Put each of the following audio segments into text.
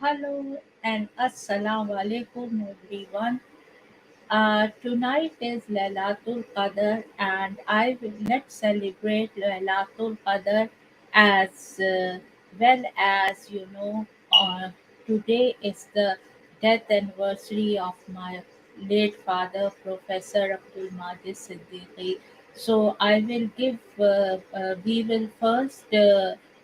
Hello and Assalamualaikum everyone. Tonight is Laylatul qadr and I will let's celebrate Laylatul qadr as well as today is the death anniversary of my late father Professor Abdul Majid Siddiqui. So I will give we will first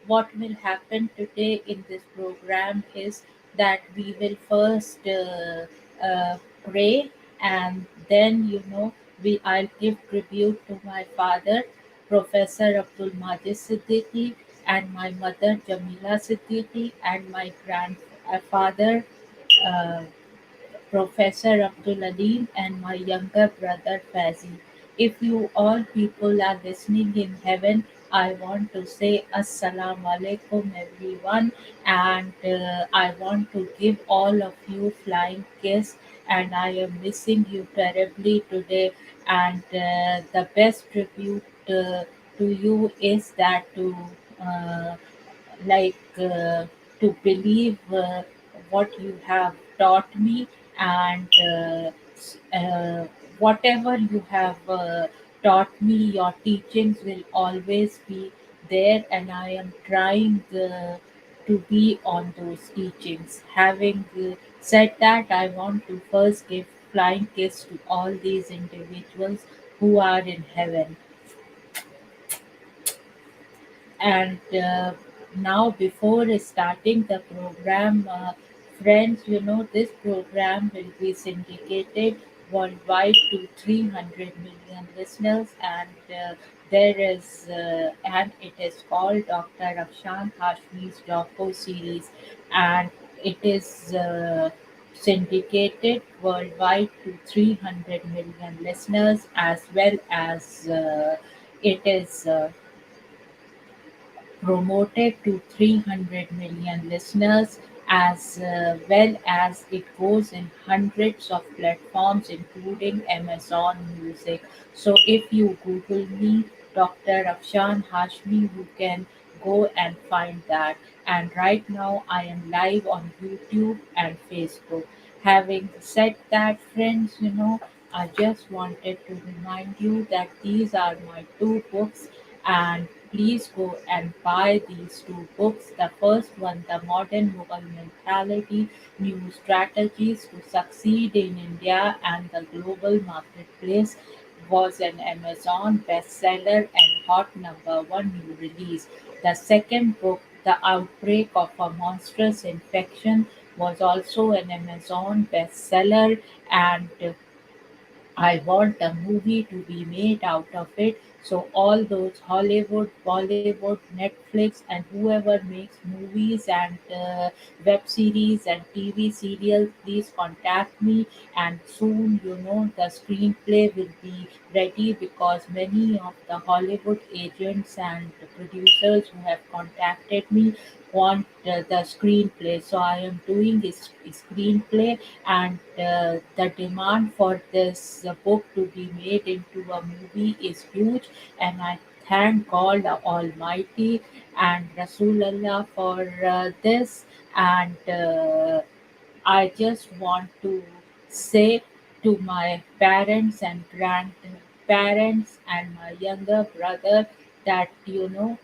what will happen today in this program is that we will first pray, and then we I'll give tribute to my father Professor Abdul Majid Siddiqui and my mother Jamila Siddiqui and my grandfather uh, Professor Abdul Alim and my younger brother Fazzy. If you all people are listening in heaven, I want to say Assalamualaikum everyone, and I want to give all of you flying kiss, and I am missing you terribly today, and the best tribute to you is that uh, like to believe what you have taught me, and whatever you have taught me, your teachings will always be there, and I am trying to be on those teachings. Having said that, I want to first give flying kiss to all these individuals who are in heaven. And now, before starting the program, friends, this program will be syndicated worldwide to 300 million listeners, and and it is called Dr. Afshan Hashmi's docu series, and it is syndicated worldwide to 300 million listeners, as well as it is promoted to 300 million listeners, as well as it goes in hundreds of platforms, including Amazon Music. So if you Google me, Dr. Afshan Hashmi, you can go and find that. And right now, I am live on YouTube and Facebook. Having said that, friends, I just wanted to remind you that these are my two books, and please go and buy these two books. The first one, The Modern Mughal Mentality, New Strategies to Succeed in India and the Global Marketplace, was an Amazon bestseller and hot number one new release. The second book, The Outbreak of a Monstrous Infection, was also an Amazon bestseller, and I want a movie to be made out of it. So all those Hollywood, Bollywood, Netflix, and whoever makes movies and web series and TV serials, please contact me. And soon, the screenplay will be ready, because many of the Hollywood agents and producers who have contacted me want the screenplay. So I am doing a screenplay, and the demand for this book to be made into a movie is huge, and I thank God Almighty and Rasulullah for this. And I just want to say to my parents and grandparents and my younger brother that you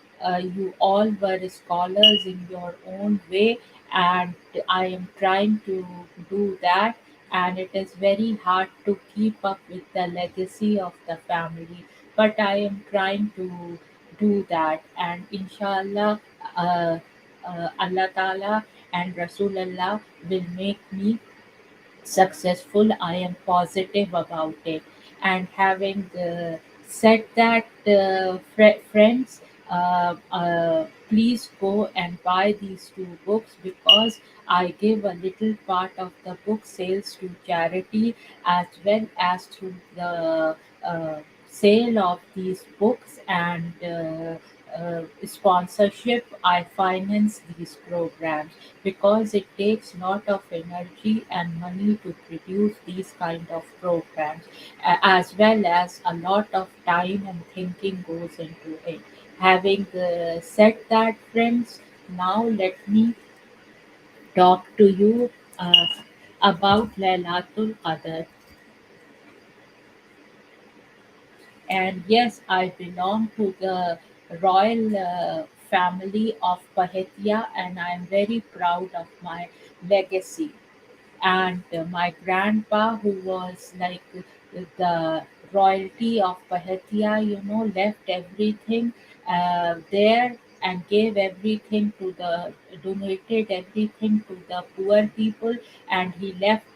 all were scholars in your own way, and I am trying to do that, and it is very hard to keep up with the legacy of the family, but I am trying to do that, and inshallah, uh, Allah Ta'ala and Rasulullah will make me successful. I am positive about it. And having said that, friends, please go and buy these two books, because I give a little part of the book sales to charity, as well as through the sale of these books and sponsorship. I finance these programs, because it takes lot of energy and money to produce these kind of programs, as well as a lot of time and thinking goes into it. Having said that, friends, now let me talk to you about Layatul qadr. And yes, I belong to the royal family of Pahetia, and I am very proud of my legacy. And my grandpa, who was like the royalty of Pahetia, left everything there and gave everything to the donated everything to the poor people, and he left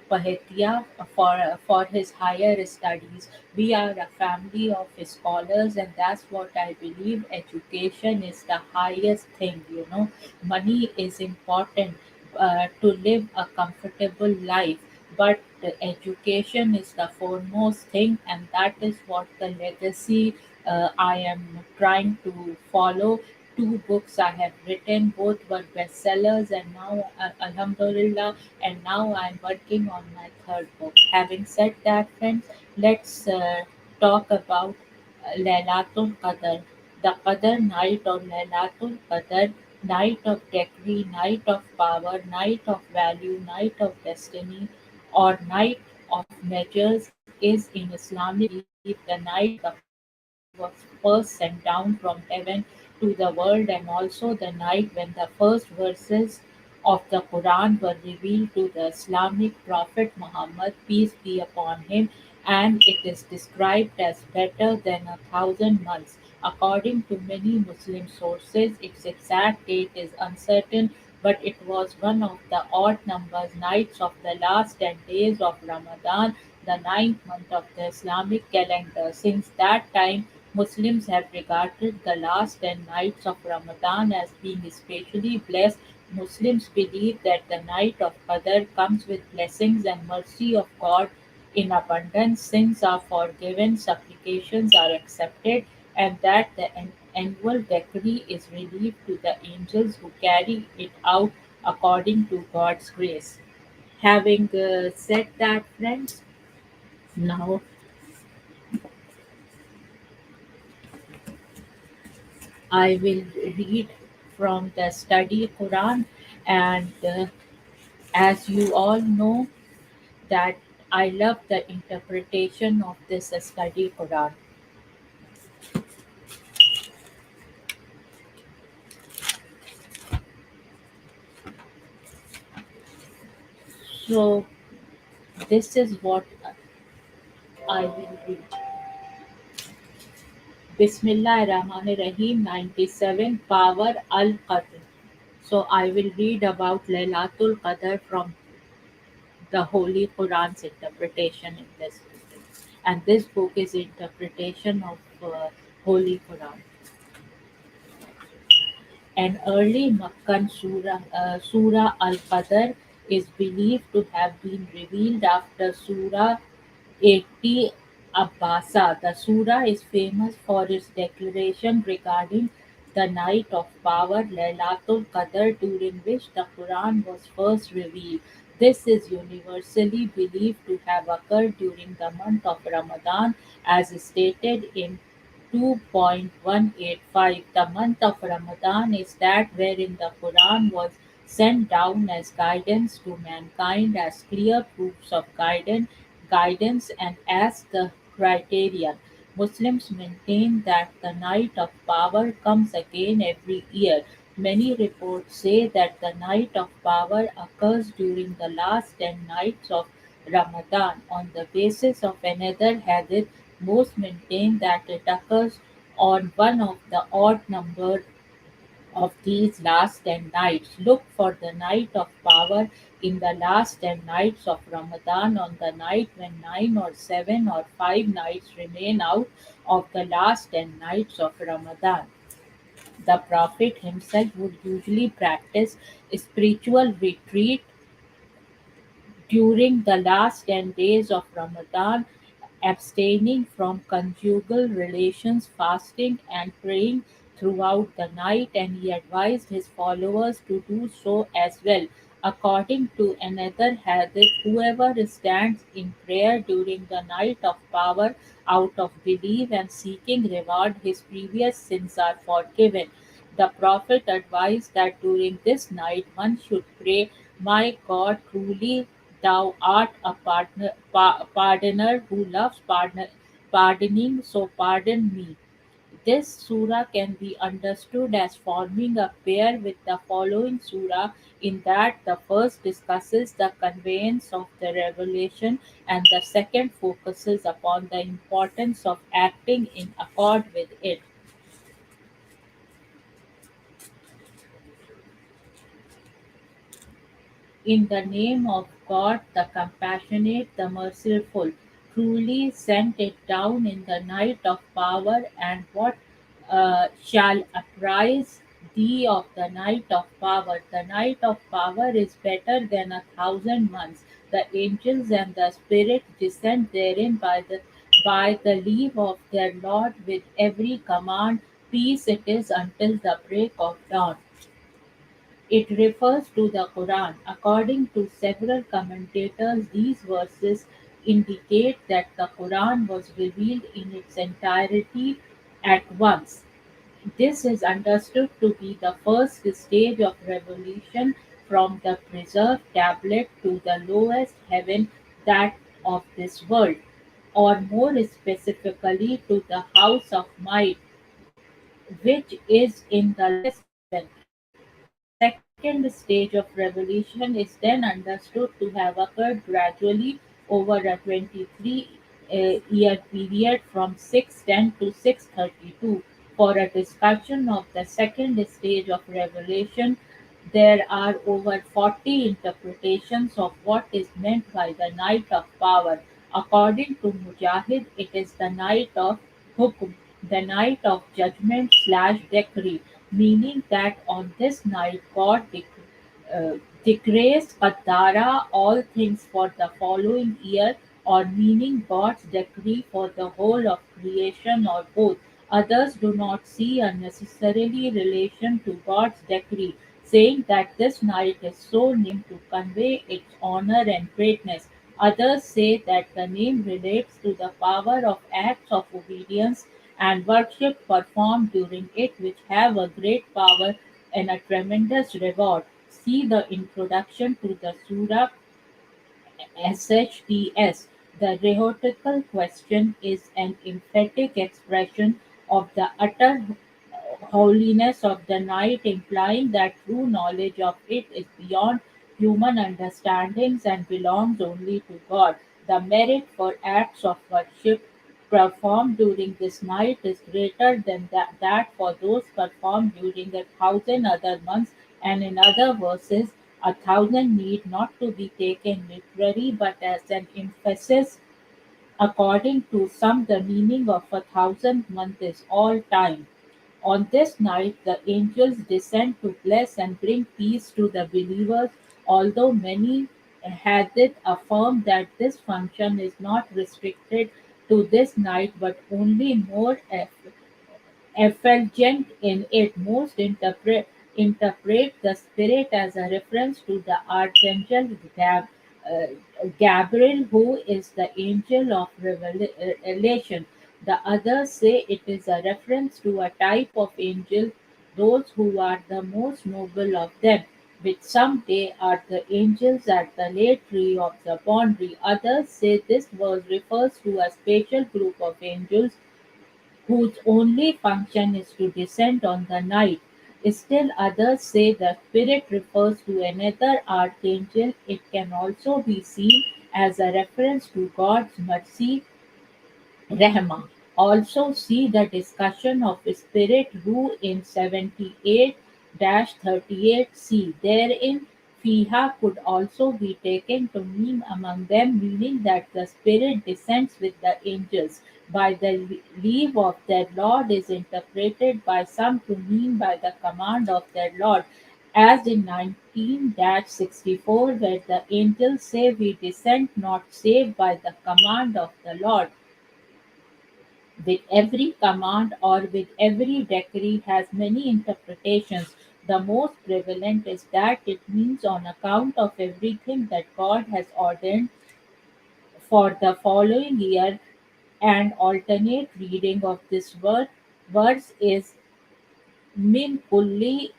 Pahetia for his higher studies. We are a family of scholars, and that's what I believe. Education is the highest thing. Money is important to live a comfortable life, but the education is the foremost thing, and that is what the legacy I am trying to follow. Two books I have written, both were bestsellers, and now, Alhamdulillah, and now I'm working on my third book. Having said that, friends, let's talk about Laylatul Qadr. The Qadr night or Laylatul Qadr, night of decree, night of power, night of value, night of destiny, or night of measures, is in Islamic belief the night the Prophet was first sent down from heaven to the world, and also the night when the first verses of the Quran were revealed to the Islamic prophet Muhammad, peace be upon him, and it is described as better than 1,000 months. According to many Muslim sources, its exact date is uncertain, but it was one of the odd numbers nights of the last 10 days of Ramadan, the ninth month of the Islamic calendar. Since that time, Muslims have regarded the last 10 nights of Ramadan as being especially blessed. Muslims believe that the night of Qadr comes with blessings and mercy of God in abundance. Sins are forgiven, supplications are accepted, and that the annual decree is relieved to the angels who carry it out according to God's grace. Having said that, friends, now I will read from the study Quran, and as you all know, that I love the interpretation of this study Quran. So this is what I will read. Bismillah Rahman Rahim 97 Power al-qadr. So I will read about Laylatul Qadr from the Holy Quran's interpretation in this book. And this book is interpretation of Holy Quran. An early Meccan surah al-Qadr is believed to have been revealed after Surah 80 Abbasa. The surah is famous for its declaration regarding the night of power, Laylatul Qadr, during which the Quran was first revealed. This is universally believed to have occurred during the month of Ramadan, as stated in 2.185. The month of Ramadan is that wherein the Quran was sent down as guidance to mankind, as clear proofs of guidance and as the criterion. Muslims maintain that the night of power comes again every year. Many reports say that the night of power occurs during the last 10 nights of Ramadan. On the basis of another hadith, most maintain that it occurs on one of the odd number of these last 10 nights. Look for the night of power in the last 10 nights of Ramadan, on the night when 9 or 7 or 5 nights remain out of the last 10 nights of Ramadan. The Prophet himself would usually practice spiritual retreat during the last 10 days of Ramadan, abstaining from conjugal relations, fasting, and praying throughout the night, and he advised his followers to do so as well. According to another hadith, whoever stands in prayer during the night of power out of belief and seeking reward, his previous sins are forgiven. The Prophet advised that during this night one should pray, "My God, truly thou art a pardoner who loves pardoning, so pardon me." This surah can be understood as forming a pair with the following surah, in that the first discusses the conveyance of the revelation and the second focuses upon the importance of acting in accord with it. In the name of God, the compassionate, the merciful, truly sent it down in the night of power, and what shall apprise thee of the night of power? The night of power is better than 1,000 months. The angels and the spirit descend therein by the leave of their Lord with every command. Peace it is until the break of dawn. It refers to the Quran. According to several commentators, these verses indicate that the Quran was revealed in its entirety at once. This is understood to be the first stage of revelation from the preserved tablet to the lowest heaven, that of this world, or more specifically to the house of might, which is in the lowest heaven. The second stage of revelation is then understood to have occurred gradually over a 23-year period from 610 to 632. For a discussion of the second stage of revelation, there are over 40 interpretations of what is meant by the night of power. According to Mujahid, it is the night of Hukum, the night of judgment/decree, meaning that on this night God decrees qadara all things for the following year, or meaning God's decree for the whole of creation, or both. Others do not see a necessarily relation to God's decree, saying that this night is so named to convey its honor and greatness. Others say that the name relates to the power of acts of obedience and worship performed during it, which have a great power and a tremendous reward. See the introduction to the Surah SHTS. The rhetorical question is an emphatic expression of the utter holiness of the night, implying that true knowledge of it is beyond human understandings and belongs only to God. The merit for acts of worship performed during this night is greater than that for those performed during 1,000 other months, and in other verses, 1,000 need not to be taken literally but as an emphasis. According to some, the meaning of 1,000 month is all time. On this night, the angels descend to bless and bring peace to the believers, although many hadith affirm that this function is not restricted to this night but only more effulgent in it. Most interpret the spirit as a reference to the archangel uh, Gabriel, who is the angel of revelation. The others say it is a reference to a type of angel, those who are the most noble of them, which someday are the angels at the late tree of the boundary. Others say this verse refers to a special group of angels whose only function is to descend on the night. Still others say the spirit refers to another archangel. It can also be seen as a reference to God's mercy Rahma. Also see the discussion of spirit rule in 78-38c. Therein, Fiha could also be taken to mean among them, meaning that the spirit descends with the angels. By the leave of their Lord is interpreted by some to mean by the command of their Lord, as in 19-64, where the angels say, "We descend not save by the command of the Lord." With every command or with every decree has many interpretations. The most prevalent is that it means on account of everything that God has ordained for the following year. An alternate reading of this verse is min kulli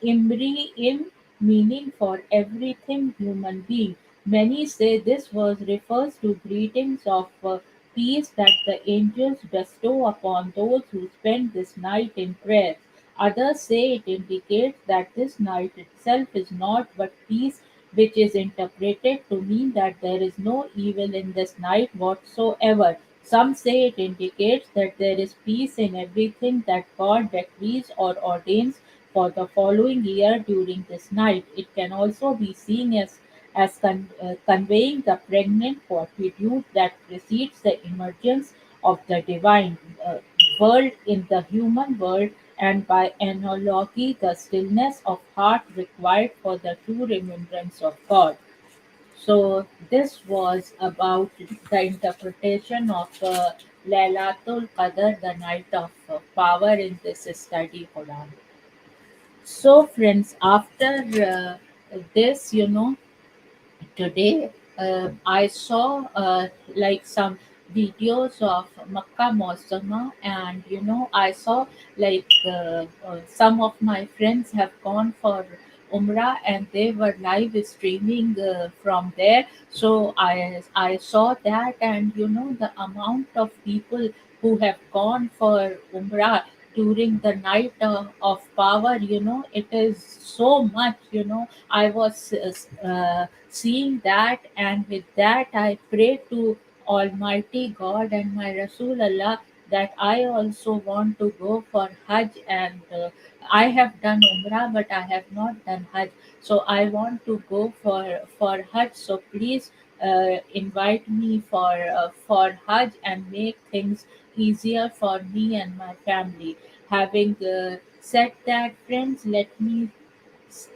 imri'in, meaning for everything human being. Many say this verse refers to greetings of peace that the angels bestow upon those who spend this night in prayer. Others say it indicates that this night itself is naught but peace, which is interpreted to mean that there is no evil in this night whatsoever. Some say it indicates that there is peace in everything that God decrees or ordains for the following year during this night. It can also be seen as conveying the pregnant fortitude that precedes the emergence of the divine world in the human world, and by analogy, the stillness of heart required for the true remembrance of God. So this was about the interpretation of Laylatul qadr, the night of power, in this study Quran. So friends, after this, today I saw like some videos of Makkah Mosama, and I saw like some of my friends have gone for Umrah and they were live streaming from there. So I saw that, and the amount of people who have gone for Umrah during the night of power, it is so much. I was seeing that, and with that, I pray to Almighty God and my Rasulullah that I also want to go for Hajj, and I have done Umrah, but I have not done Hajj. So I want to go for Hajj. So please invite me for Hajj and make things easier for me and my family. Having said that, friends, let me s-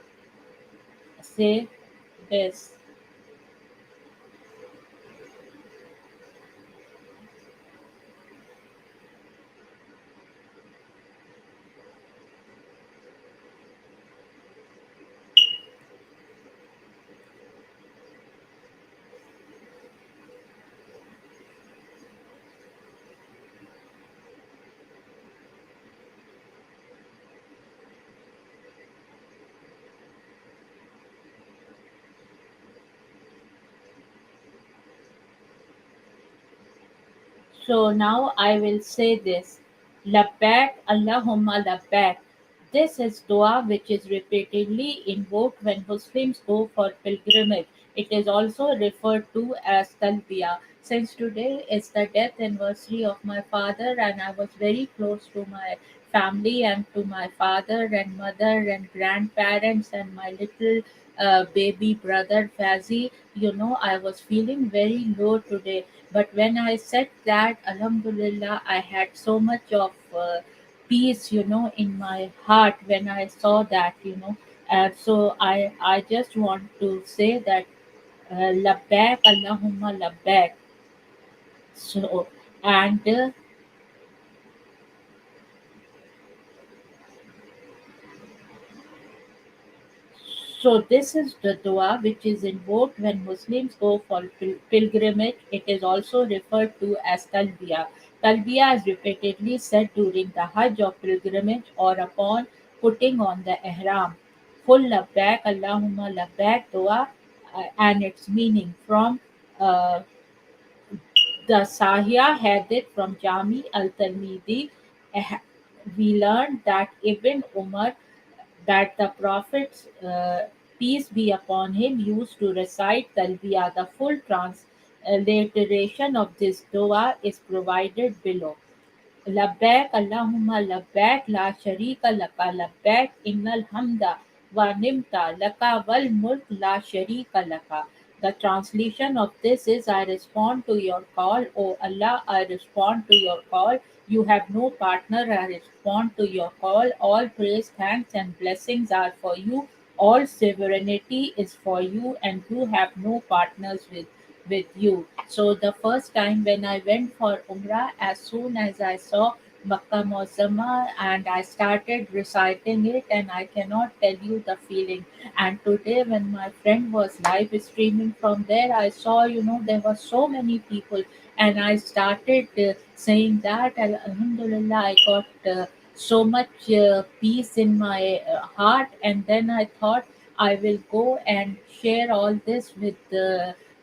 say this. So now I will say this. Labbaik Allahumma labbaik. This is dua which is repeatedly invoked when Muslims go for pilgrimage. It is also referred to as talbiya. Since today is the death anniversary of my father, and I was very close to my family and to my father and mother and grandparents and my little baby brother Fazzy, I was feeling very low today. But when I said that, Alhamdulillah, I had so much of peace, in my heart when I saw that. And so I just want to say that labbaik, Allahumma labbaik. So, and So this is the dua which is invoked when Muslims go for pilgrimage. It is also referred to as talbiya. Talbiya is repeatedly said during the Hajj or pilgrimage or upon putting on the ihram. Full labbaik, Allahumma labbaik dua, and its meaning from uh, the Sahih Hadith from Jami al-Tirmidhi. eh, We learned that Ibn Umar, that the Prophet, peace be upon him, used to recite Talbiyah. The full transliteration of this dua is provided below. لبيك اللهم لبيك لا شريك لك لبيك إن الحمد ونعمت لك والملك لا شريك لك. The translation of this is, I respond to your call, O Allah, I respond to your call. You have no partner, I respond to your call. All praise, thanks, and blessings are for you. All sovereignty is for you, and you have no partners with you. So the first time when I went for Umrah, as soon as I saw Makkah Muazzama, and I started reciting it, and I cannot tell you the feeling. And today when my friend was live streaming from there, I saw, there were so many people, and I started saying that Alhamdulillah, I got so much peace in my heart. And then I thought I will go and share all this with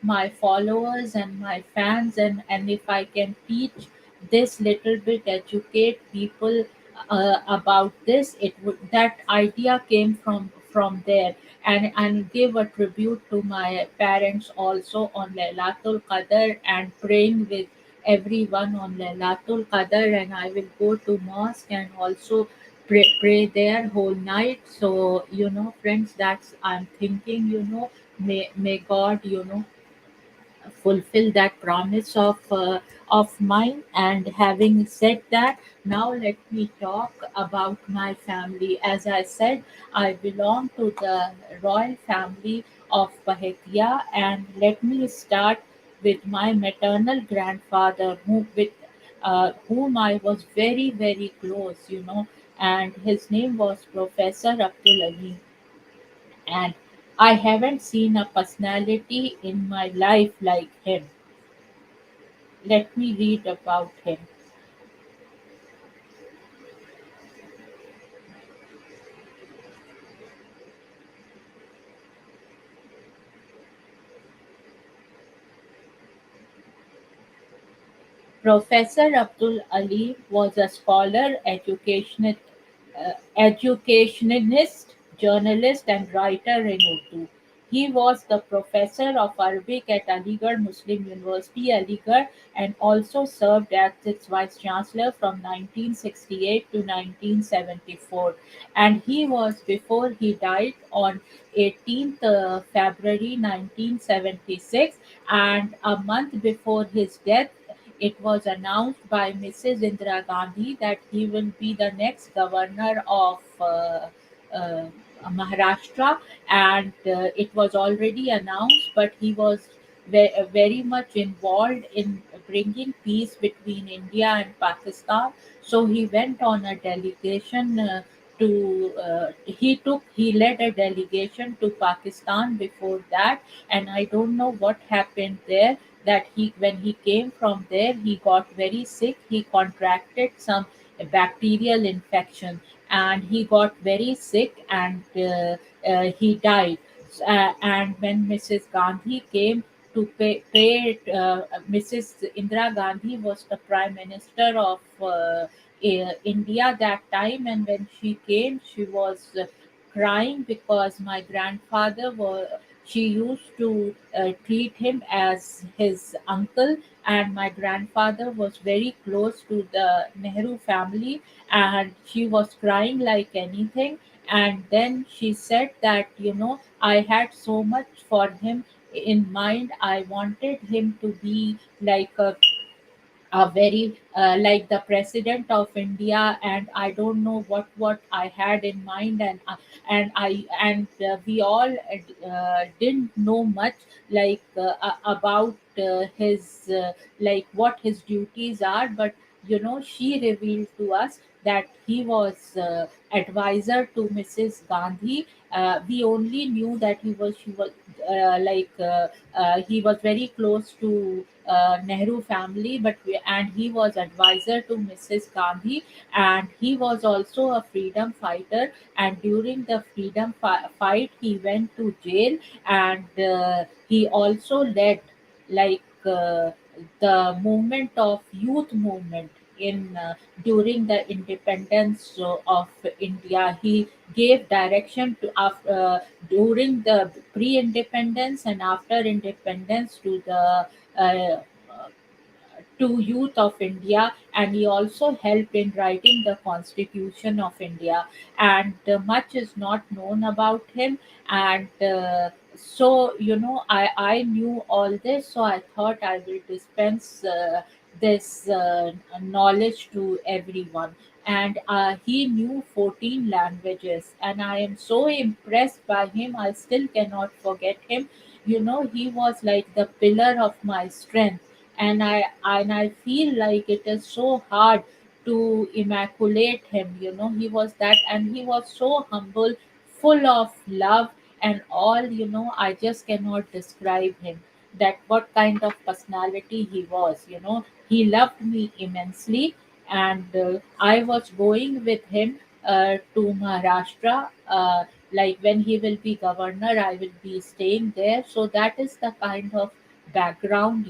my followers and my fans, and if I can teach this little bit, educate people about this, it would, that idea came from there. And give a tribute to my parents also on Laylatul Qadr, and praying with everyone on Layatul qadr. And I will go to mosque and also pray there whole night. So friends, that's I'm thinking. May God fulfill that promise of mine. And having said that, now let me talk about my family. As I said, I belong to the royal family of Pahetia, and let me start with my maternal grandfather, whom I was very very close, and his name was Professor Abdul Ali. And I haven't seen a personality in my life like him. Let me read about him. Professor Abdul Ali was a scholar, educationist, journalist, and writer in Urdu. He was the professor of Arabic at Aligarh Muslim University, Aligarh, and also served as its vice chancellor from 1968 to 1974. And he was, before he died on 18th February 1976, and a month before his death, it was announced by Mrs. Indira Gandhi that he will be the next governor of Maharashtra. And it was already announced, but he was very much involved in bringing peace between India and Pakistan. So he went on a delegation. He led a delegation to Pakistan before that. And I don't know what happened there, that he when he came from there, he got very sick. He contracted some bacterial infection, and he got very sick, and he died. And when Mrs. Gandhi came to Mrs. Indira Gandhi was the prime minister of India that time. And when she came, she was crying because my grandfather was, she used to treat him as his uncle. And my grandfather was very close to the Nehru family, and she was crying like anything. And then she said that, I had so much for him in mind. I wanted him to be like a very like the president of India. And I don't know what I had in mind. And we all didn't know much, like about his like what his duties are. But she revealed to us that he was advisor to Mrs. Gandhi. We only knew that she was he was very close to Nehru family, and he was advisor to Mrs. Gandhi. And he was also a freedom fighter. And during the fight, he went to jail. And he also led, like the movement of youth movement in during the independence of India. He gave direction to during the pre-independence and after independence to the uh, to youth of India. And he also helped in writing the Constitution of India. And much is not known about him. And so I knew all this, so I thought I will dispense this knowledge to everyone. And he knew 14 languages, and I am so impressed by him. I still cannot forget him. He was like the pillar of my strength. And I feel like it is so hard to immaculate him. He was that, and he was so humble, full of love and all. I just cannot describe him, that what kind of personality he was. He loved me immensely. and I was going with him to Maharashtra. Like when he will be governor, I will be staying there. So that is the kind of background,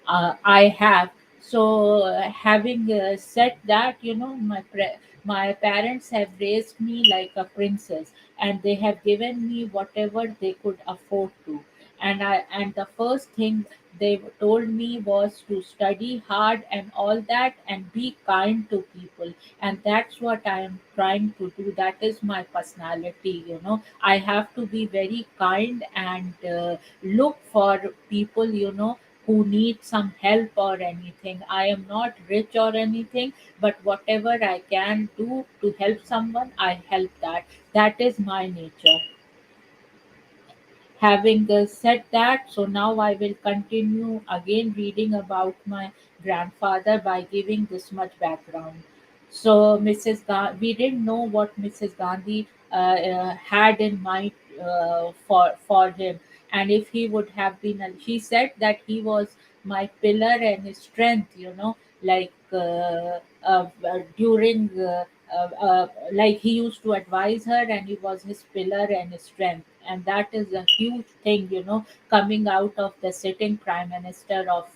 I have. So, having said that, my parents have raised me like a princess, and they have given me whatever they could afford to. And the first thing they told me was to study hard and all that, and be kind to people. And that's what I am trying to do. That is my personality. I have to be very kind and look for people. Who need some help or anything. I am not rich or anything, but whatever I can do to help someone, I help that. That is my nature. Having said that, so now I will continue again reading about my grandfather by giving this much background. So, we didn't know what Mrs. Gandhi had in mind for him, and if he would have been. She said that he was my pillar and his strength. Like during. Like he used to advise her, and he was his pillar and his strength, and that is a huge thing, coming out of the sitting prime minister of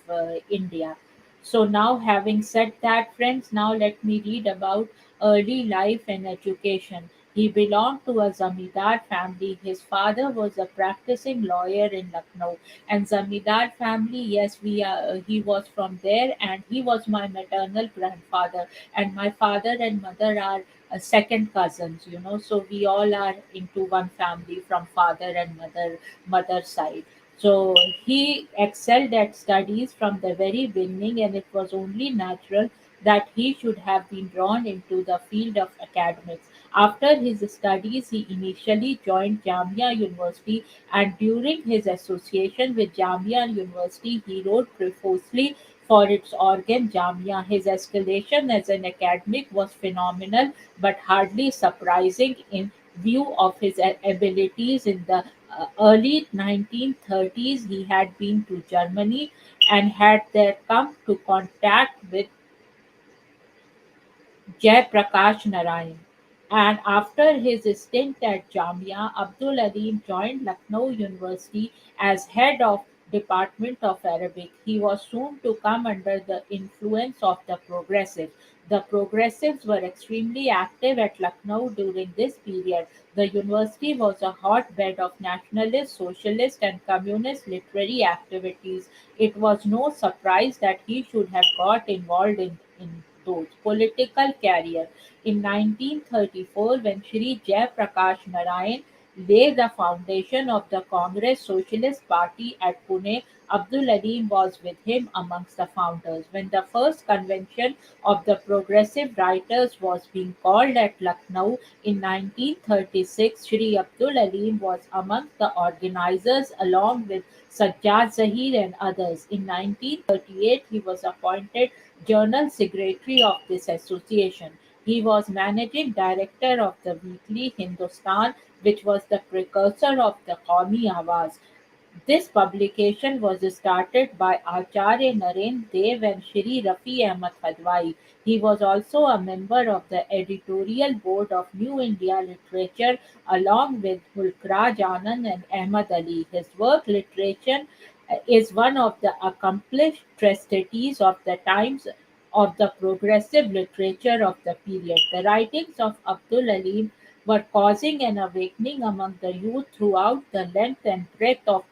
India. So now, having said that, friends, now let me read about early life and education. He belonged to a zamindar family. His father was a practicing lawyer in Lucknow, and zamindar family, yes, he was from there, and he was my maternal grandfather, and my father and mother are second cousins. So we all are into one family from father and mother side. So he excelled at studies from the very beginning, and it was only natural that he should have been drawn into the field of academics. After his studies, he initially joined Jamia University, and during his association with Jamia University, he wrote profusely for its organ Jamia. His escalation as an academic was phenomenal, but hardly surprising in view of his abilities. In the early 1930s, he had been to Germany and had there come to contact with Jai Prakash Narayan. And after his stint at Jamia, Abdul Alim joined Lucknow University as head of Department of Arabic. He was soon to come under the influence of the progressives. The progressives were extremely active at Lucknow during this period. The university was a hotbed of nationalist, socialist, and communist literary activities. It was no surprise that he should have got involved in those political career. In 1934, when Shri Jai Prakash Narayan laid the foundation of the Congress Socialist Party at Pune, Abdul Alim was with him amongst the founders. When the first convention of the progressive writers was being called at Lucknow in 1936, Shri Abdul Alim was amongst the organizers along with Sajjad Zahir and others. In 1938, he was appointed General Secretary of this association. He was managing director of the weekly Hindustan, which was the precursor of the Qawmi Awaz. This publication was started by Acharya Naren Dev and Shri Rafi Ahmad Hadwai. He was also a member of the editorial board of New India Literature along with Hulkraj Anand and Ahmad Ali. His work, Literature, is one of the accomplished treatises of the times of the progressive literature of the period. The writings of Abdul Alim were causing an awakening among the youth throughout the length and breadth of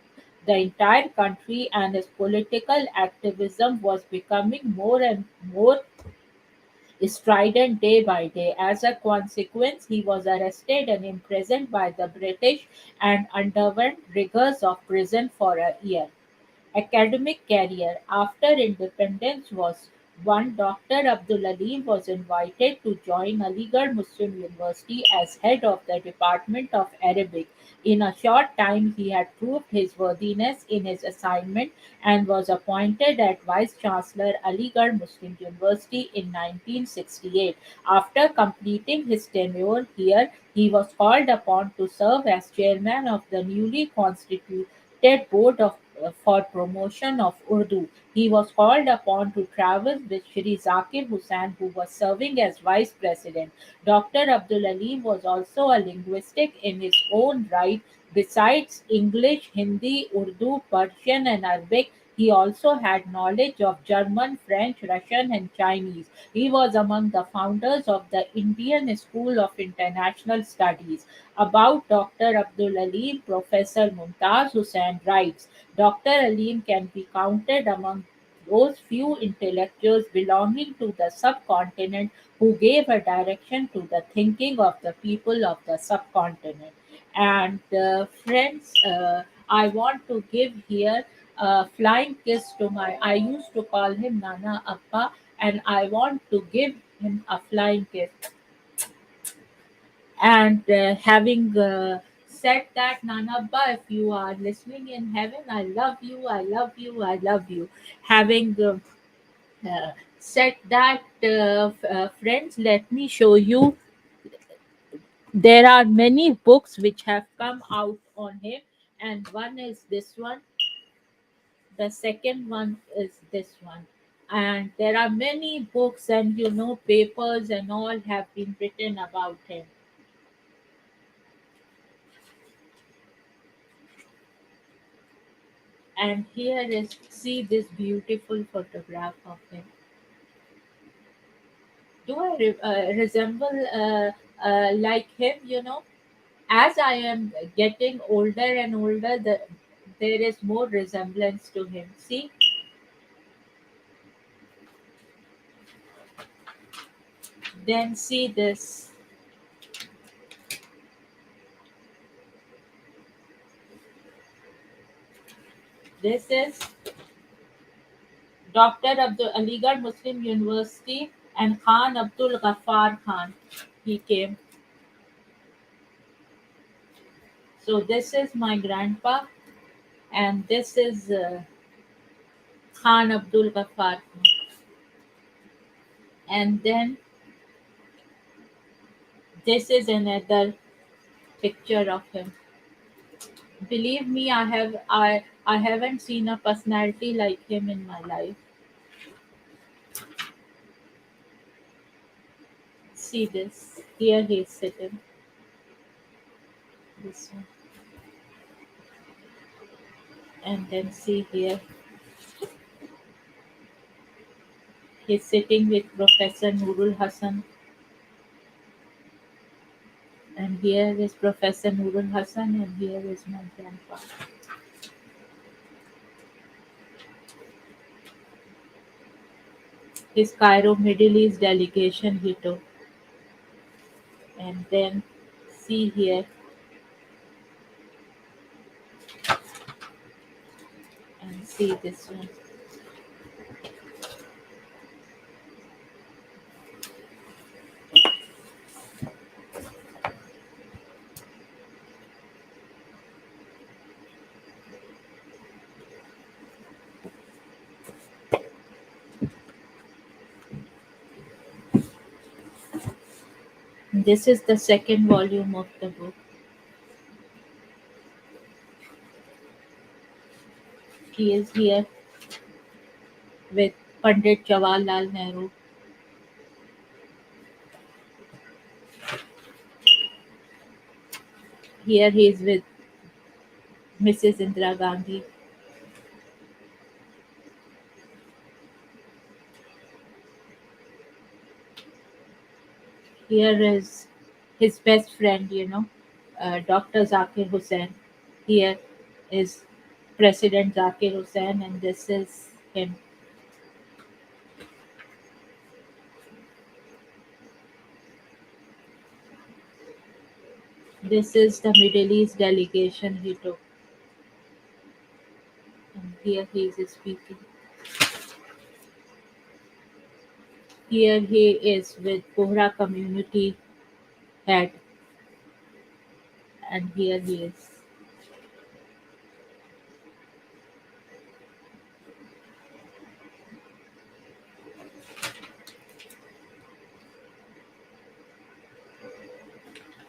the entire country, and his political activism was becoming more and more strident day by day. As a consequence, he was arrested and imprisoned by the British and underwent rigors of prison for a year. Academic career. After independence was won, Dr. Abdul Alim was invited to join Aligarh Muslim University as head of the Department of Arabic. In a short time, he had proved his worthiness in his assignment and was appointed as Vice Chancellor Aligarh Muslim University in 1968. After completing his tenure here, he was called upon to serve as chairman of the newly constituted board of for promotion of Urdu. He was called upon to travel with Shri Zakir Hussain, who was serving as vice president. Dr. Abdul Alim was also a linguistic in his own right. Besides English, Hindi, Urdu, Persian, and Arabic, he also had knowledge of German, French, Russian, and Chinese. He was among the founders of the Indian School of International Studies. About Dr. Abdul Alim, Professor Mumtaz Hussain writes, Dr. Alim can be counted among those few intellectuals belonging to the subcontinent who gave a direction to the thinking of the people of the subcontinent. And friends, I want to give here a flying kiss to I used to call him Nana Appa, and I want to give him a flying kiss. And having said that, Nanabba, if you are listening in heaven, I love you, I love you, I love you. Having said that, friends, let me show you. There are many books which have come out on him, and one is this one, the second one is this one. And there are many books and papers and all have been written about him. And here is, see this beautiful photograph of him. Do I resemble like him? As I am getting older and older, there is more resemblance to him. See, then see this. This is Doctor of the Aligarh Muslim University and Khan Abdul Ghaffar Khan. He came. So this is my grandpa, and this is Khan Abdul Ghaffar. And then this is another picture of him. Believe me, I haven't seen a personality like him in my life. See this. Here he is sitting. This one. And then see here. He's sitting with Professor Nurul Hassan. And here is Professor Nurul Hassan, and here is my grandpa. His Cairo Middle East delegation he took. And then see here, and see this one. This is the second volume of the book. He is here with Pandit Jawaharlal Nehru. Here he is with Mrs. Indira Gandhi. Here is his best friend, Dr. Zakir Hussain. Here is President Zakir Hussain, and this is him. This is the Middle East delegation he took, and here he is speaking. Here he is with Bohra community head, and here he is.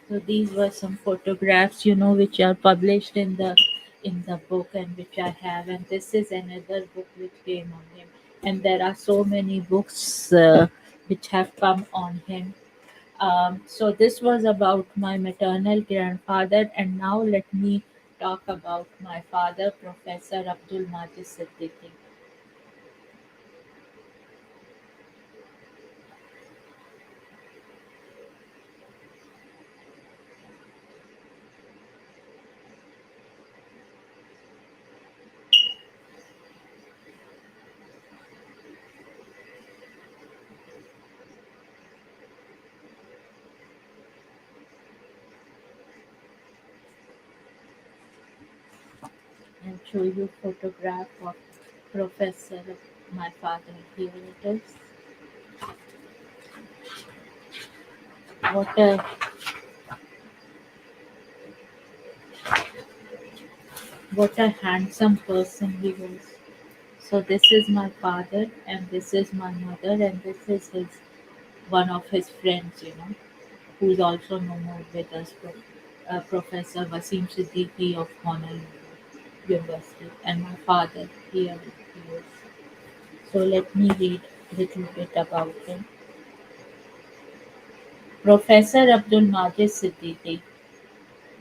So these were some photographs, which are published in the in the book and which I have, and this is another book which came on him. And there are so many books which have come on him. So this was about my maternal grandfather, and now let me talk about my father, Professor Abdul Majid Siddiqui. I'll show you photograph of Professor my father. Here it is. What a what a handsome person he was. So this is my father, and this is my mother, and this is his one of his friends, who's also no more with us, Professor Wasim Siddiqui of Honolulu University, and my father here he is. So let me read a little bit about him. Professor Abdul Majid Siddiqui.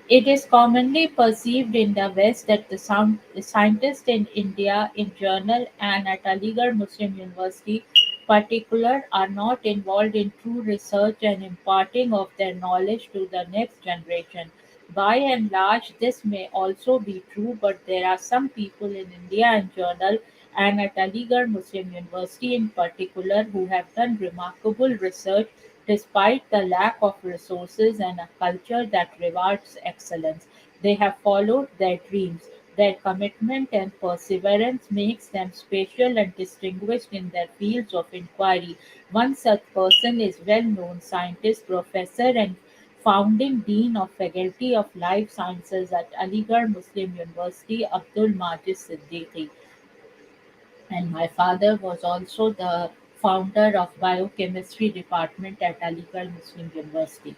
It is commonly perceived in the West that the scientists in India, in journal and at Aligarh Muslim University particular are not involved in true research and imparting of their knowledge to the next generation. By and large, this may also be true, but there are some people in India and journal and at Aligarh Muslim University in particular who have done remarkable research despite the lack of resources and a culture that rewards excellence. They have followed their dreams. Their commitment and perseverance makes them special and distinguished in their fields of inquiry. One such person is well-known scientist, professor and founding dean of Faculty of Life Sciences at Aligarh Muslim University, Abdul Majid Siddiqui. And my father was also the founder of biochemistry department at Aligarh Muslim University.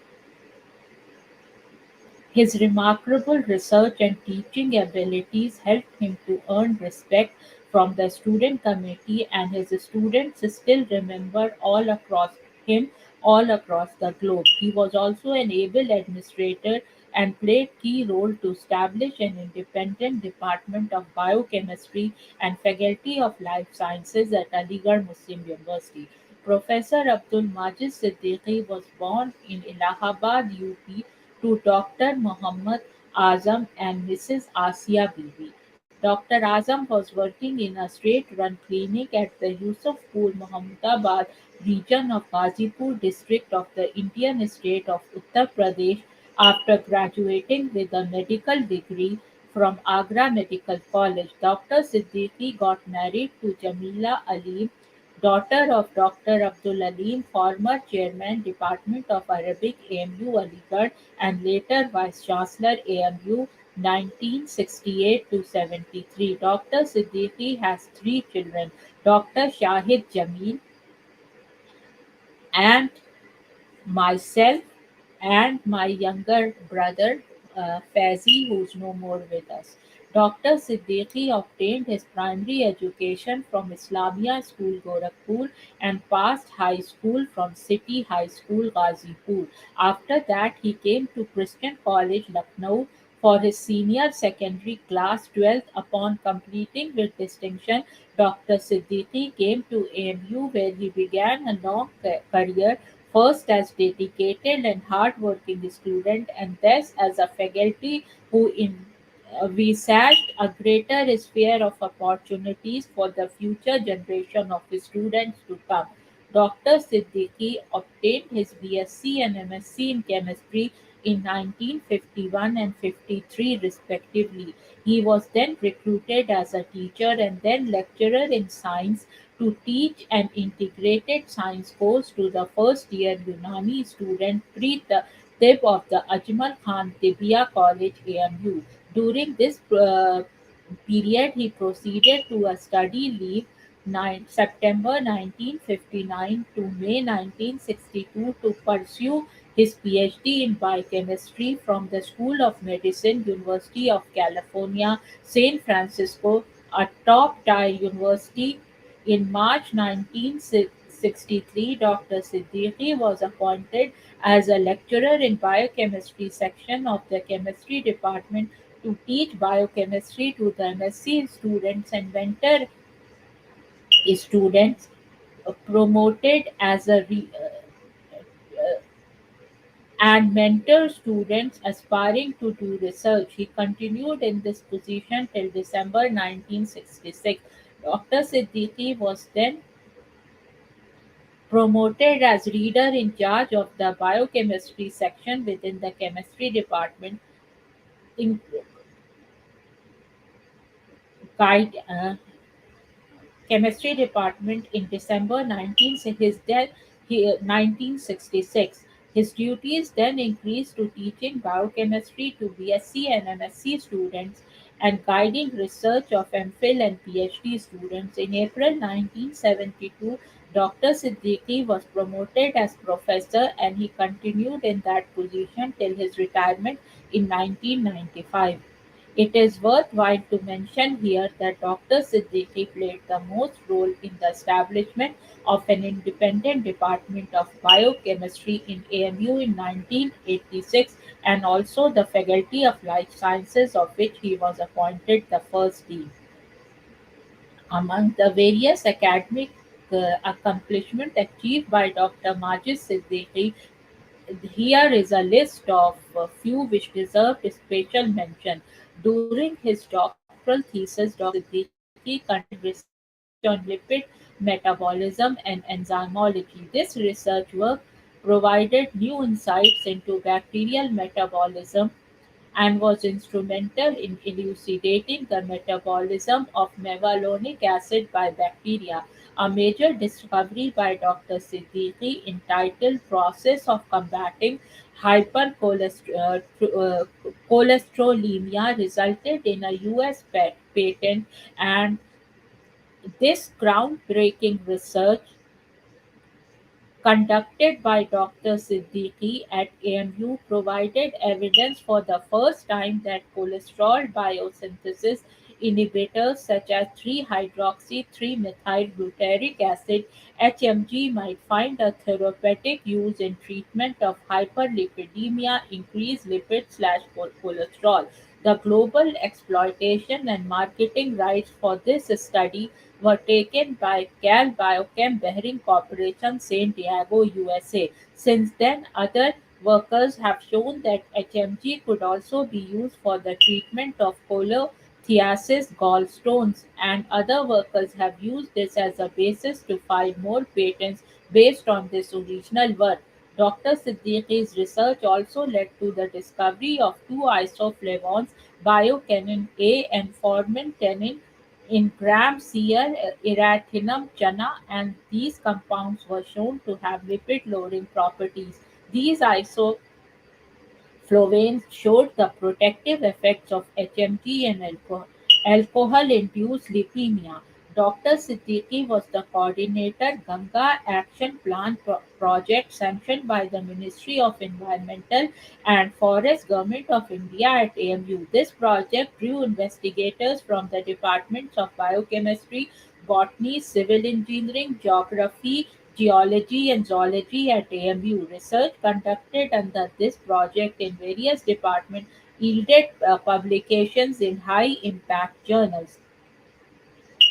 His remarkable research and teaching abilities helped him to earn respect from the student community, and his students still remember all across the globe. He was also an able administrator and played key role to establish an independent department of biochemistry and faculty of life sciences at Aligarh Muslim University. Professor Abdul Majid Siddiqui was born in Allahabad, UP to Doctor Mohammad Azam and Mrs. Asia Bibi. Doctor Azam was working in a state-run clinic at the Yusufpur Mohammadabad region of Ghazipur district of the Indian state of Uttar Pradesh after graduating with a medical degree from Agra Medical College. Dr. Siddiqui got married to Jamila Ali, daughter of Dr. Abdul Alim, former chairman Department of Arabic AMU Aligarh and later Vice Chancellor AMU 1968 to 73. Dr. Siddiqui has three children, Dr. Shahid Jameel and myself and my younger brother Fazzy, who's no more with us. Dr. Siddiqui obtained his primary education from Islamia School Gorakhpur and passed high school from City High School Ghazipur. After that, he came to Christian College Lucknow for his senior secondary class 12th. Upon completing with distinction, Dr. Siddiqui came to AMU where he began a long career first as dedicated and hard-working student and thus as a faculty who envisaged a greater sphere of opportunities for the future generation of students to come. Dr. Siddiqui obtained his BSc and MSc in chemistry in 1951 and 53 respectively. He was then recruited as a teacher and then lecturer in science to teach an integrated science course to the first year Unani student pre-tip of the Ajmal Khan Tibia College AMU. During this period, he proceeded to a study leave September 1959 to May 1962 to pursue his PhD in biochemistry from the School of Medicine, University of California, San Francisco, a top-tier university. In March 1963, Dr. Siddiqui was appointed as a lecturer in biochemistry section of the chemistry department to teach biochemistry to the MSc students and mentor students, promoted as a and mentor students aspiring to do research. He continued in this position till December 1966. Dr. Siddiqui was then promoted as reader in charge of the biochemistry section within the chemistry department. In guide, chemistry department in December 1966. His duties then increased to teaching biochemistry to BSc and MSc students and guiding research of MPhil and PhD students. In April 1972, Dr. Siddiqui was promoted as professor and he continued in that position till his retirement in 1995. It is worthwhile to mention here that Dr. Siddiqui played the most role in the establishment of an independent department of biochemistry in AMU in 1986 and also the Faculty of Life Sciences, of which he was appointed the first dean. Among the various academic accomplishments achieved by Dr. Majid Siddiqui, here is a list of a few which deserve special mention. During his doctoral thesis, Dr. Siddiqui conducted research on lipid metabolism and enzymology. This research work provided new insights into bacterial metabolism and was instrumental in elucidating the metabolism of mevalonic acid by bacteria, a major discovery by Dr. Siddiqui entitled Process of Combating Hypercholesterolemia resulted in a US patent, and this groundbreaking research conducted by Dr. Siddiqui at AMU provided evidence for the first time that cholesterol biosynthesis inhibitors such as 3-hydroxy-3-methyl glutaric acid (HMG) might find a therapeutic use in treatment of hyperlipidemia, increased lipid/cholesterol. The global exploitation and marketing rights for this study were taken by Cal Biochem Behring Corporation, San Diego, USA. Since then, other workers have shown that HMG could also be used for the treatment of cholelithiasis, gallstones, and other workers have used this as a basis to file more patents based on this original work. Dr. Siddiqui's research also led to the discovery of two isoflavones, bioquinin A and formantin in gram sear erythrinium chana, and these compounds were shown to have lipid-lowering properties. These Flavones showed the protective effects of HMG and alcohol-induced leukemia. Dr. Siddiqui was the coordinator Ganga Action Plan project sanctioned by the Ministry of Environmental and Forest Government of India at AMU. This project drew investigators from the departments of biochemistry, botany, civil engineering, geography, geology and zoology at AMU. Research conducted under this project in various departments yielded publications in high impact journals.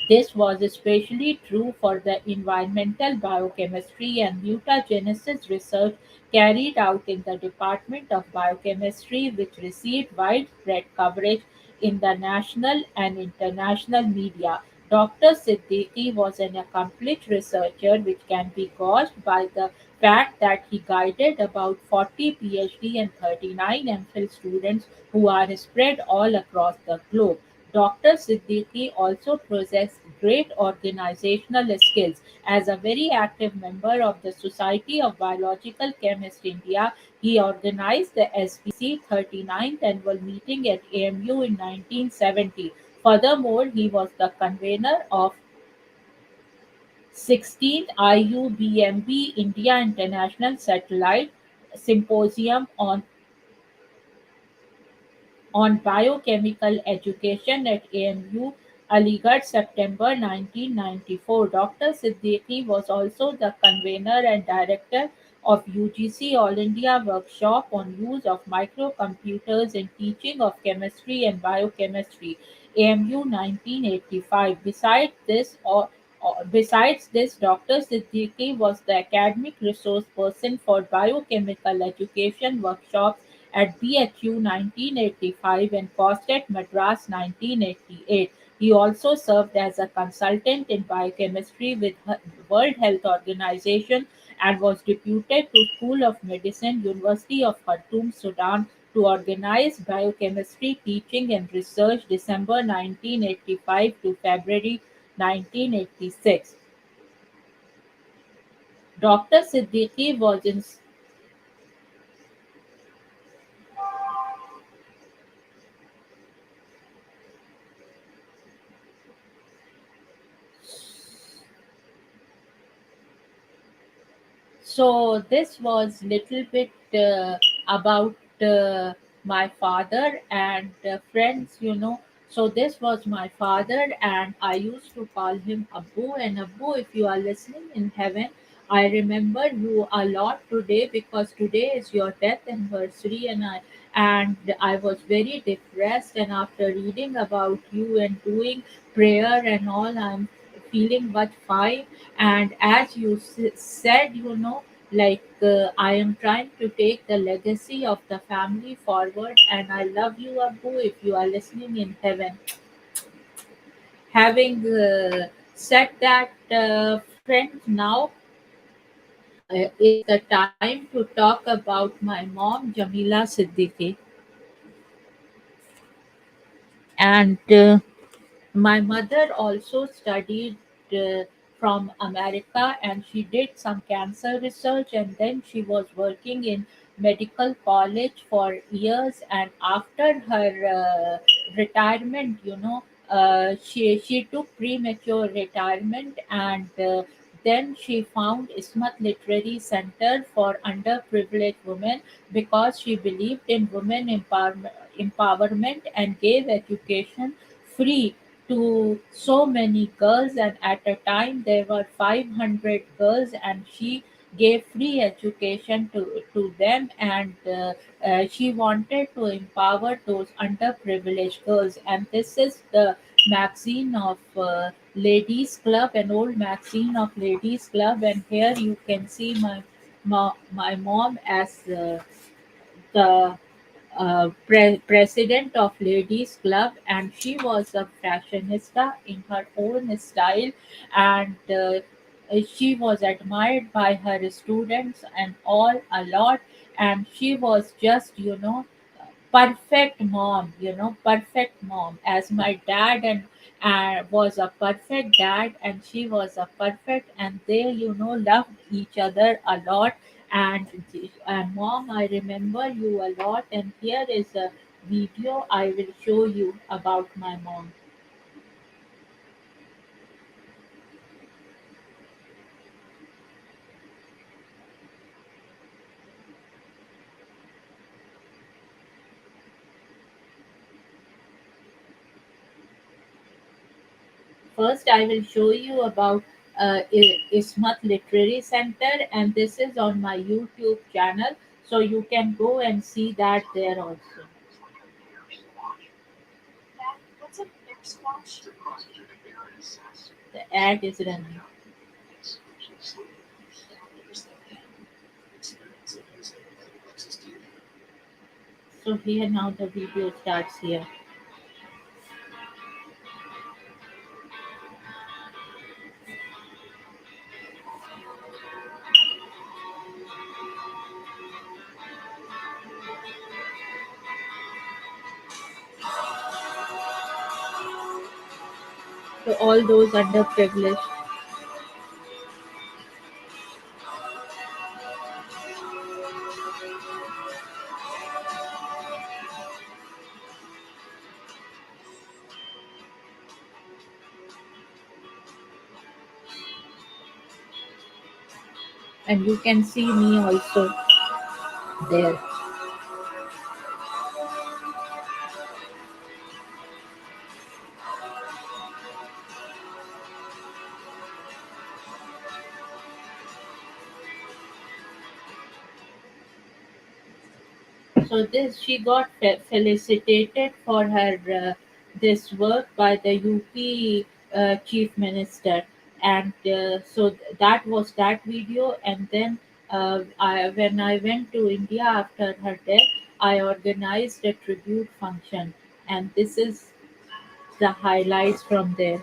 This was especially true for the environmental biochemistry and mutagenesis research carried out in the Department of Biochemistry, which received widespread coverage in the national and international media. Dr. Siddiqui was an accomplished researcher, which can be gauged by the fact that he guided about 40 PhD and 39 MPhil students who are spread all across the globe. Dr. Siddiqui also possessed great organizational skills. As a very active member of the Society of Biological Chemists India, he organized the SBC 39th annual meeting at AMU in 1970. Furthermore, he was the convener of 16th IUBMB India International Satellite symposium on biochemical education at AMU, Aligarh, September 1994. Dr. Siddiqui was also the convener and director of UGC All India Workshop on Use of Microcomputers in Teaching of Chemistry and Biochemistry, AMU 1985. Besides this, Dr. Siddiqui was the academic resource person for biochemical education workshops at BHU 1985 and COSTECH Madras 1988. He also served as a consultant in biochemistry with World Health Organization and was deputed to School of Medicine, University of Khartoum, Sudan to organize biochemistry teaching and research December 1985 to February 1986. Dr. Siddiqui was in So this was little bit about my father and friends, you know. So this was my father, and I used to call him Abu. And Abu, if you are listening in heaven, I remember you a lot today because today is your death anniversary, and I was very depressed. And after reading about you and doing prayer and all, I'm feeling much fine. And as you said, you know, like I am trying to take the legacy of the family forward, and I love you, Abu, if you are listening in heaven. Having said that, friends, now is the time to talk about my mom, Jamila Siddiqui. And my mother also studied uh, from America, and she did some cancer research, and then she was working in medical college for years. And after her retirement, you know, she took premature retirement, and then she found Ismat Literary Center for underprivileged women because she believed in women empowerment and gave education free to so many girls. And at a time there were 500 girls, and she gave free education to them. And she wanted to empower those underprivileged girls. And this is the magazine of ladies club, an old magazine of ladies club. And here you can see my mom as the president of ladies club, and she was a fashionista in her own style. And she was admired by her students and all a lot. And she was just, you know, perfect mom, you know, perfect mom, as my dad and was a perfect dad, and she was a perfect, and they, you know, loved each other a lot. And mom, I remember you a lot, and here is a video I will show you about my mom. First, I will show you about Ismat Literary Center, and this is on my YouTube channel, so you can go and see that there also. The ad is running. So here now the video starts here. So all those underprivileged, and you can see me also. there. So this she got felicitated for her this work by the UP chief minister, and that was that video. And then when I went to India after her death, I organized a tribute function, and this is the highlights from there.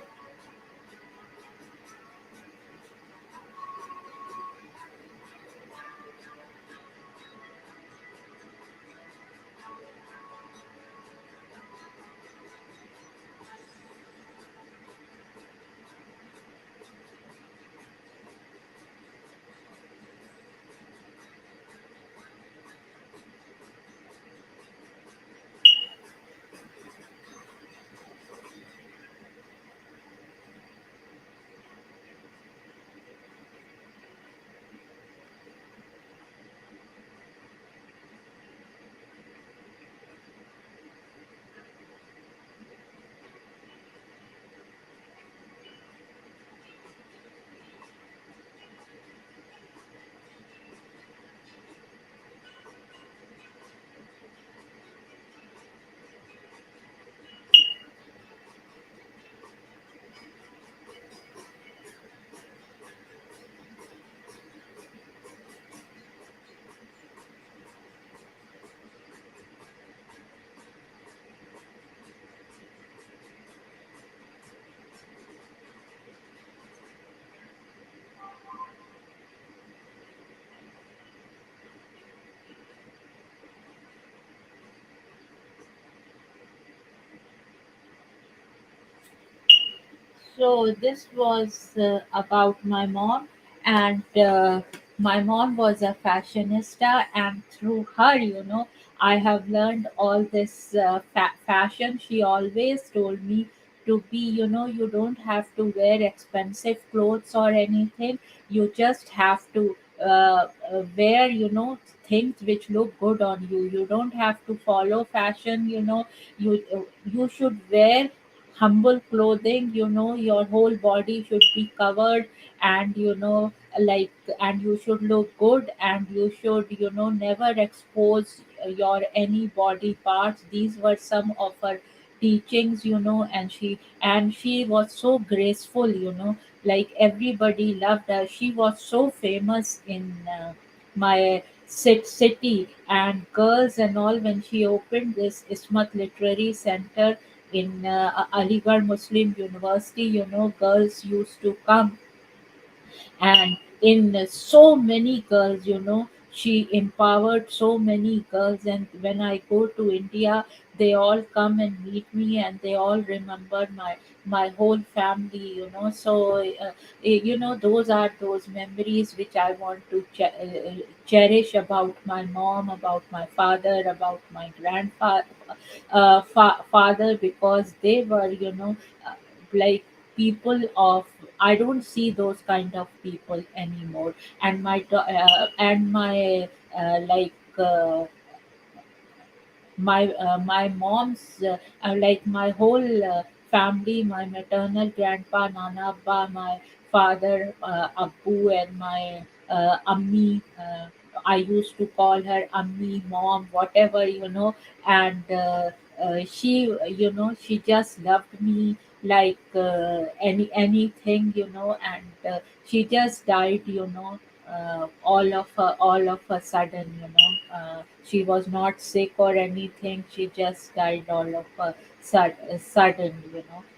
So this was about my mom, and my mom was a fashionista, and through her, I have learned all this fashion. She always told me to be, you don't have to wear expensive clothes or anything. You just have to wear, things which look good on you. You don't have to follow fashion. You should wear humble clothing. Your whole body should be covered, and like, and you should look good, and you should never expose your any body parts. These were some of her teachings, and she was so graceful, like everybody loved her. She was so famous in my city, and girls and all, when she opened this Ismat Literary Center in Aligarh Muslim University, girls used to come, and in so many girls, she empowered so many girls. And when I go to India, they all come and meet me, and they all remember my whole family, so those are those memories which I want to cherish about my mom, about my father, about my grandfather, father, because they were, like, people of, I don't see those kind of people anymore. And my like my mom's like my whole family, my maternal grandpa, nana, abba, my father, abbu, and my ammi, I used to call her ammi, mom, whatever, and she, she just loved me like anything, and she just died, all of a sudden, she was not sick or anything. She just died all of a sudden,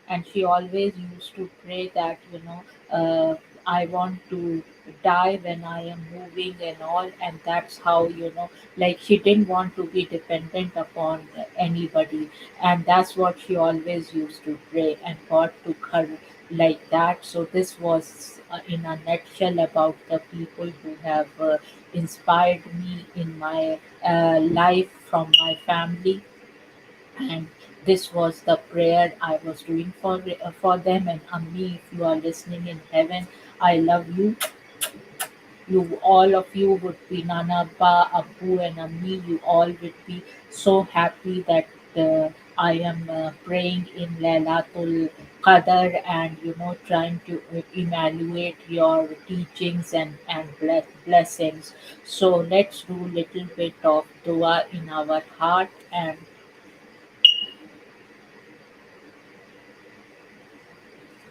and she always used to pray that, I want to die when I am moving and all. And that's how, like, she didn't want to be dependent upon anybody, and that's what she always used to pray, and God took her like that. So this was, in a nutshell, about the people who have inspired me in my life from my family. And this was the prayer I was doing for them. And Ammi, if you are listening in heaven, I love you. you all of you would be Nana, Ba, Abu, and Ammi. You all would be so happy that I am praying in Laylatul qadr and trying to evaluate your teachings and blessings. So let's do little bit of dua in our heart. And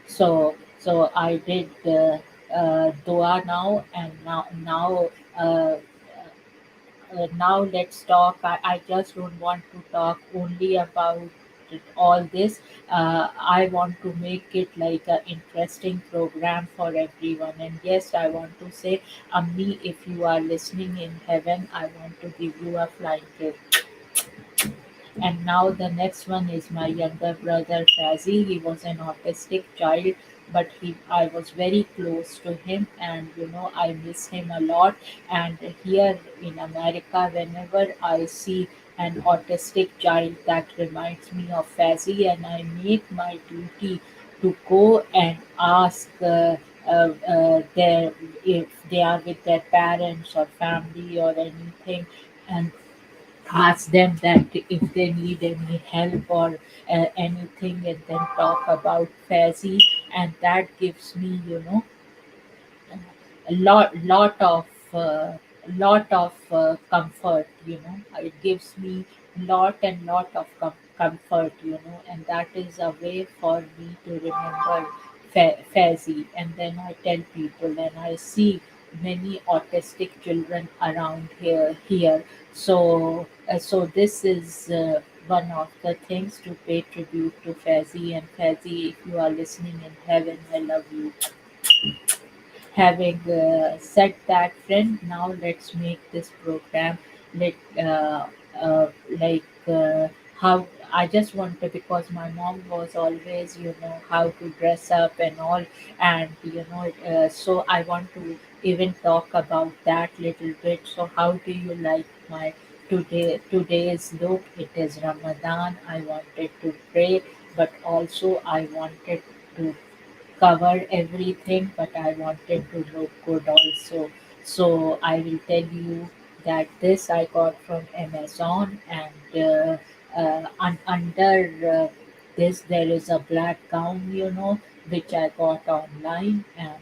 so I did dua now, and now let's talk. I just don't want to talk only about all this. I want to make it like an interesting program for everyone. And yes, I want to say, Ammi, if you are listening in heaven, I want to give you a flying kiss. And now the next one is my younger brother Fazzy. He was an autistic child, but I was very close to him, and I miss him a lot. And here in America, whenever I see an autistic child, that reminds me of Fazzy, and I make my duty to go and ask their if they are with their parents or family or anything, and ask them that if they need any help or anything, and then talk about Fazzy, and that gives me a uh, lot of comfort. It gives me lot of comfort, and that is a way for me to remember Fazzy. And then I tell people, and I see many autistic children around here. So this is one of the things to pay tribute to Fazzy. And Fazzy, if you are listening in heaven, I love you. Having said that, friend, now let's make this program let like how I just wanted, because my mom was always how to dress up and all, and so I want to even talk about that little bit. So how do you like my today's look? It is Ramadan. I wanted to pray, but also I wanted to cover everything, but I wanted to look good also. So I will tell you that this I got from Amazon, and under this there is a black gown, which I got online, and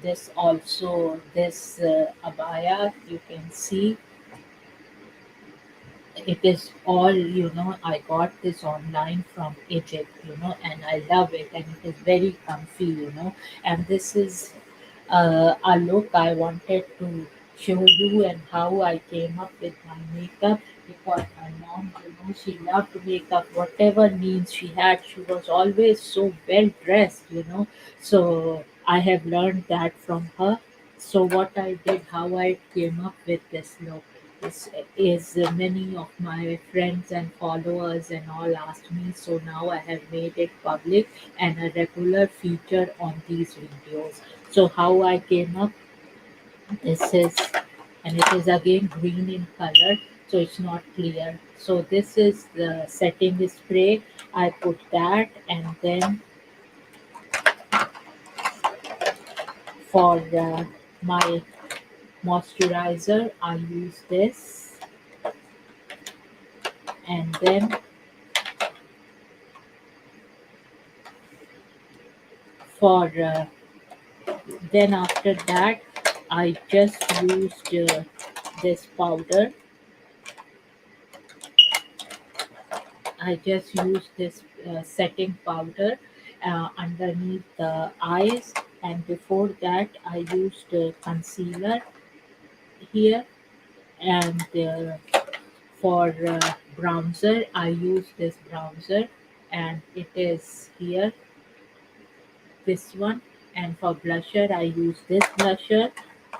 this abaya you can see. It is all, I got this online from Egypt, and I love it, and it is very comfy, and this is a look I wanted to show you, and how I came up with my makeup, because my mom, she loved makeup, whatever means she had. She was always so well dressed, So I have learned that from her. So what I did, how I came up with this look is many of my friends and followers and all asked me. So now I have made it public and a regular feature on these videos. So how I came up, this is, and it is again green in color, so it's not clear. So this is the setting spray. I put that, and then for my moisturizer I use this, and for then after that I just used this powder. I just used this setting powder underneath the eyes, and before that I used concealer here, and for bronzer I use this bronzer, and it is here, this one. And for blusher I use this blusher,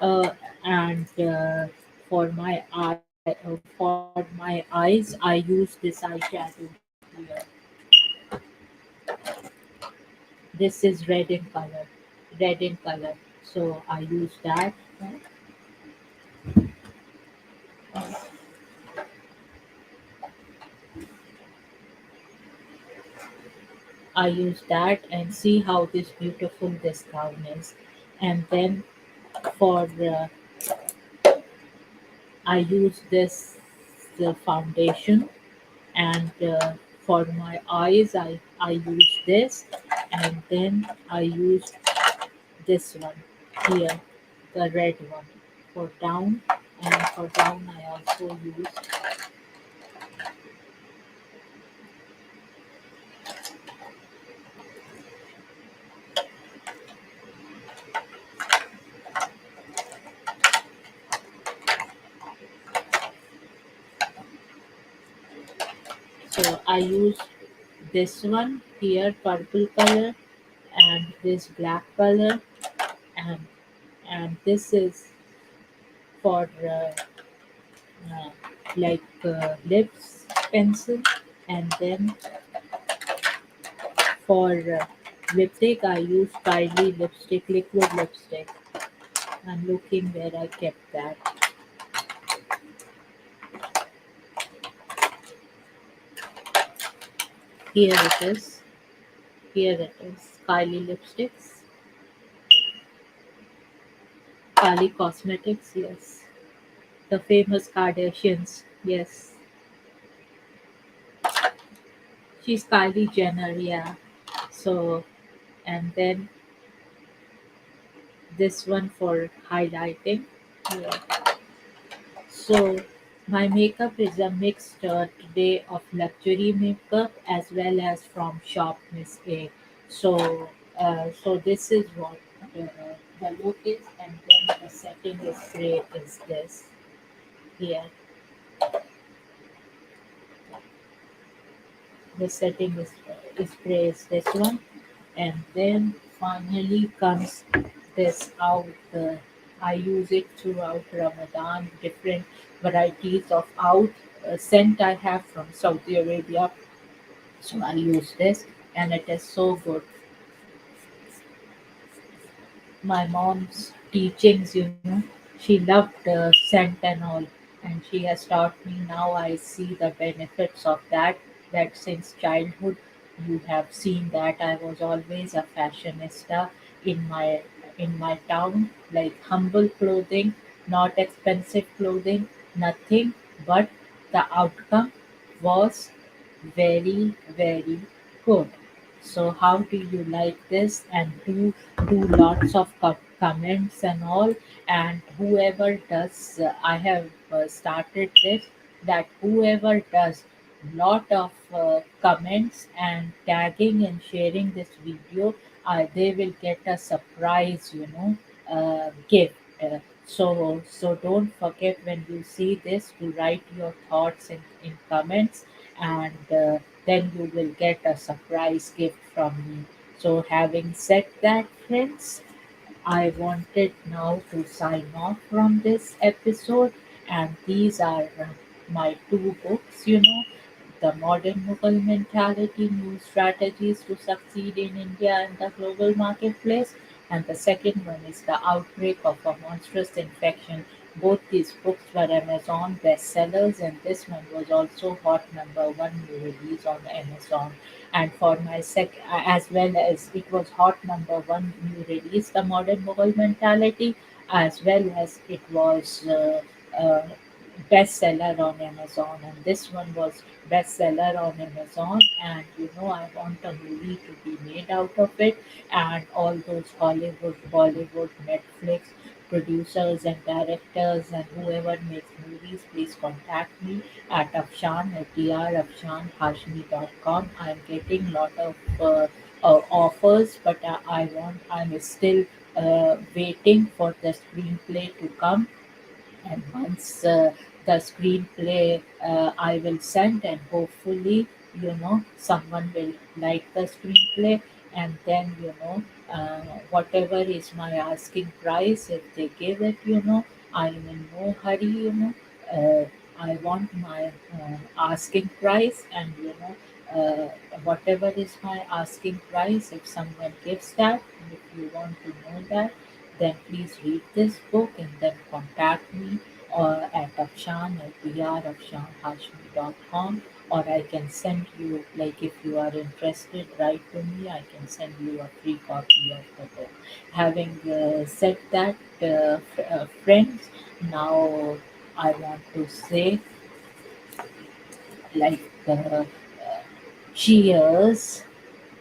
uh, and for my eyes I use this eyeshadow here. This is red in color. So I use that. I use that, and see how this beautiful this gown is. And then For I use this foundation, and for my eyes I use this, and then I use this one here, the red one for down, and for down I also use. So I use this one here, purple color, and this black color, and this is for uh, lips pencil, and then for lipstick I use Kylie lipstick, liquid lipstick. I'm looking where I kept that. Here it is. Here it is. Kylie lipsticks. Kylie Cosmetics, yes. The famous Kardashians, yes. She's Kylie Jenner, yeah. So, and then this one for highlighting. Yeah. So, my makeup is a mixed today of luxury makeup as well as from shop Miss A. So, so this is what the look is, and then the setting is spray is this here. The setting is spray is this one, and then finally comes this out. I use it throughout Ramadan. Different varieties of out scent I have from Saudi Arabia, so I use this, and it is so good. My mom's teachings, she loved scent and all, and she has taught me. Now I see the benefits of that. That since childhood, you have seen that I was always a fashionista in my town, like humble clothing, not expensive clothing, nothing, but the outcome was very, very good. So how do you like this? And do lots of comments and all. And whoever does, I have started this, that whoever does lot of comments and tagging and sharing this video, they will get a surprise, gift. So don't forget when you see this to write your thoughts in comments, and then you will get a surprise gift from me. So having said that, friends, I wanted now to sign off from this episode, and these are my two books, The Modern Mughal Mentality, New Strategies to Succeed in India and the Global Marketplace, and the second one is The Outbreak of a Monstrous Infection. Both these books were Amazon bestsellers, and this one was also hot number one new release on Amazon. And for my as well as it was hot number one new release, The Modern Mughal Mentality, as well as it was uh, bestseller on Amazon, and this one was bestseller on Amazon. And I want a movie to be made out of it, and all those Hollywood, Bollywood, Netflix producers and directors and whoever makes movies, please contact me at Afshan at drafshanhashmi.com. I'm getting lot of offers, but I'm still waiting for the screenplay to come, and once the screenplay I will send, and hopefully someone will like the screenplay, and then whatever is my asking price, if they give it, I'm in no hurry. uh, I want my asking price, and uh, whatever is my asking price, if someone gives that, and if you want to know that, then please read this book and then contact me or at Afshan at drafshanhashmi.com, or I can send you, like if you are interested, write to me, I can send you a free copy of the book. Having said that, friends, now I want to say, like, cheers.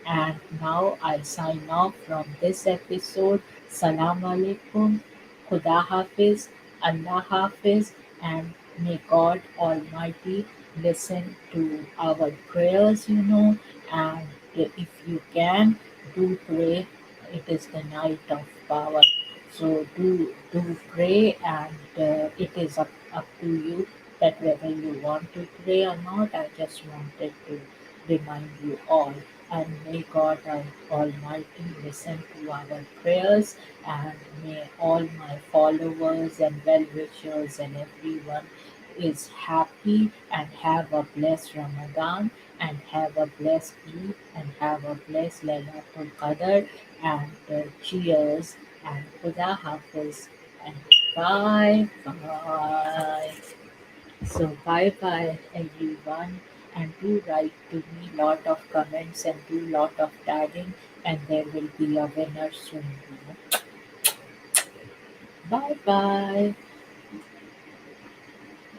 And now I sign off from this episode. Salam alaikum, Khuda Hafiz, Allah Hafiz, and may God Almighty listen to our prayers, and if you can, do pray. It is the night of power. So do pray, and it is up to you that whether you want to pray or not. I just wanted to remind you all. And may God Almighty listen to our prayers, and may all my followers and well wishers and everyone is happy and have a blessed Ramadan and have a blessed Eid and have a blessed Layatul qadr, and cheers and Khuda Hafiz and bye bye. So bye bye everyone, and do write to me lot of comments and do lot of tagging, and there will be a winner soon. Bye bye.